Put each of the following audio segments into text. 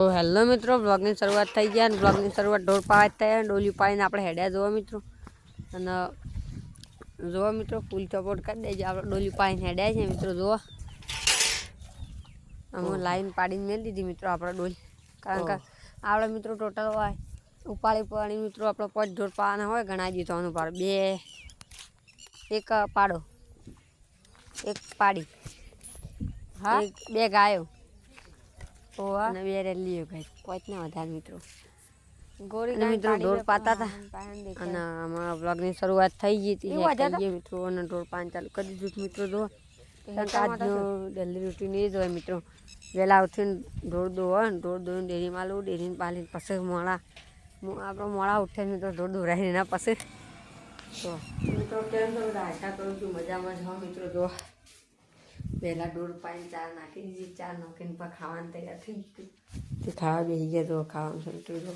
તો હેલો મિત્રો, બ્લોગની શરૂઆત થઈ ગયા અને બ્લોગની શરૂઆત ઢોર પાવા થાય. ડોલી પાડીને આપણે હેડ્યા જોવા મિત્રો. અને જોવા મિત્રો ફૂલ સપોર્ટ કરી દેજો. આપણે ડોલી પાડીને હેડ્યા છે મિત્રો. જોવા અમે લાઈન પાડીને મેળ દીધી મિત્રો આપણે ડોલી. કારણ કે આપણે મિત્રો ટોટલ હોય ઉપાડી મિત્રો આપણે 5 ઢોર પાવાના હોય. ગણાવી દીધો અનું પાડો 2 એક પાડો એક પાડી હા 2 ગાયો અને 2 રેલીઓ ગાય 5 ને વધારે મિત્રો. મિત્રો ઢોર પાતા હતા અને અમારા બ્લોગની શરૂઆત થઈ ગઈ હતી મિત્રો. અને ઢોર પાન ચાલુ કરી દીધું મિત્રો. જો આજનું ડેલી રૂટીન એ જ હોય મિત્રો. વહેલા ઉઠીને ઢોર દોવા ઢોર દોઈને ડેરીમાં લઉં. ડેરીને પાલીને પછી આપણે મોડા ઉઠે મિત્રો ઢોર દોરાઈને એના પછી તો મિત્રો કેમ તો બધા આશા કરું છું મજામાં જ હો મિત્રો. જો પહેલા ઢોર પાઈને ચાર નાખી દીધી. ચાર નાખીને પણ ખાવાનું તૈયાર થઈ ગયું. તે ખાવા બેસી ગયા તો ખાવાનું છે મિત્રો. જો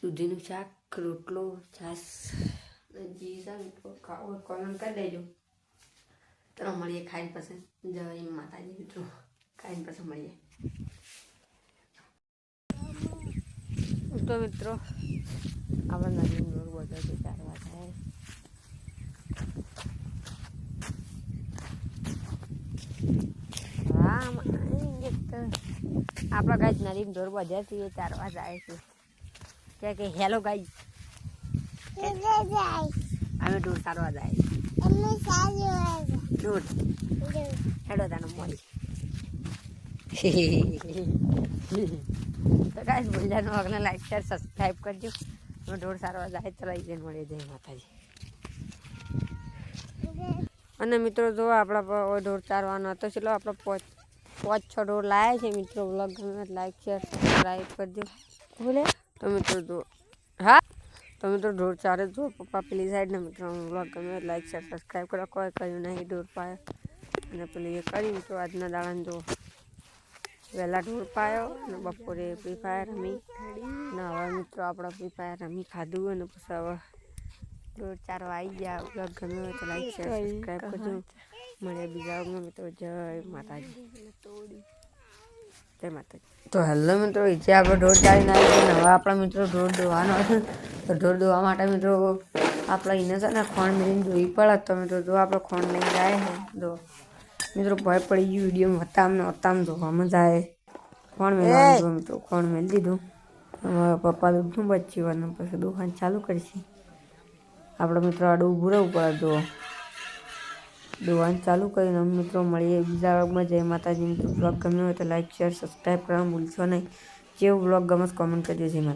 દૂધીનું શાક, રોટલો, છાશ જી છે મિત્રો. ખાવો કોમેન્ટ કરી દેજો. તો મળીએ ખાઈને પછી જય માતાજી મિત્રો. ખાઈને પછી મળીએ તો મિત્રો. આપણે નદીનો ઢોર બધો છે ચારવા થાય. આપણા ગાય નદી ઢોર બધા છીએ ચારવા જાય છે કે હેલો ગાય અમે ઢોર ચારવા જાય ઢોર હેડો તાનો મળી તો ગાય ભૂલજાનું આગળ લાઈક શેર સબસ્ક્રાઈબ કરજો. અમે ઢોર ચારવા જાય તો લઈ જઈને મળીએ. જય માતાજી. અને મિત્રો જો આપણા ઢોર ચારવાનો હતો ચલો આપણે 5-6 ઢોર લાવ્યા છે મિત્રો. બ્લોગ ગમે લાઈક શેર સબસ્ક્રાઈબ કરજો બોલે તો મિત્રો. જો હા તો મિત્રો ઢોર ચારે જો પપ્પા પેલી સાઈડ ને મિત્રો. બ્લોગ ગમે લાઈક શેર સબસ્ક્રાઈબ કરો. કોઈ કર્યું નહીં ઢોર પાયો અને પેલી એ કરી મિત્રો. આજના દાડાને જો વહેલા ઢોર પાયો અને બપોરે ફ્રી ફાયર રમી અને હવે મિત્રો આપણે ફ્રી ફાયર રમી ખાધું અને પછી હવે ઢોર ચારવા આવી ગયા. બ્લોગ ગમે હોય તો લાઈક શેર સબસ્ક્રાઈબ કરજો. મળે બીજા મિત્રો. જય માતાજી. જય માતાજી. તો હેલો મિત્રો, જે આપણે ઢોર ચારીને આવી ગયા. હવે આપણા મિત્રો ઢોર દોવાનો છે. તો ઢોર દોવા માટે મિત્રો આપણે એને છે ને ખોણ મેળીને દોવી પડે. તો મિત્રો જો આપણે ખોણ લઈને જાય છે. જો મિત્રો ભય પડી ગયું વિડીયોમાં વત્તામ ધોવામાં જાય. ખોણ મેળવાનું જો મિત્રો. ખોણ મેળી દીધું. હવે પપ્પા દૂધનું બચ્યું અને પછી દોવાનું ચાલુ કરશે. આપણે મિત્રો આડું ઊભું રહેવું પડે. જો દોવાનું ચાલુ કરીને અમે મિત્રો મળીએ બીજા વ્લોગમાં. જય માતાજી મિત્રો. બ્લોગ ગમ્યો હોય તો લાઈક શેર સબસ્ક્રાઈબ કરવાનું ભૂલશો નહીં. જેવું બ્લોગ ગમે કોમેન્ટ કરજો. જય માતા.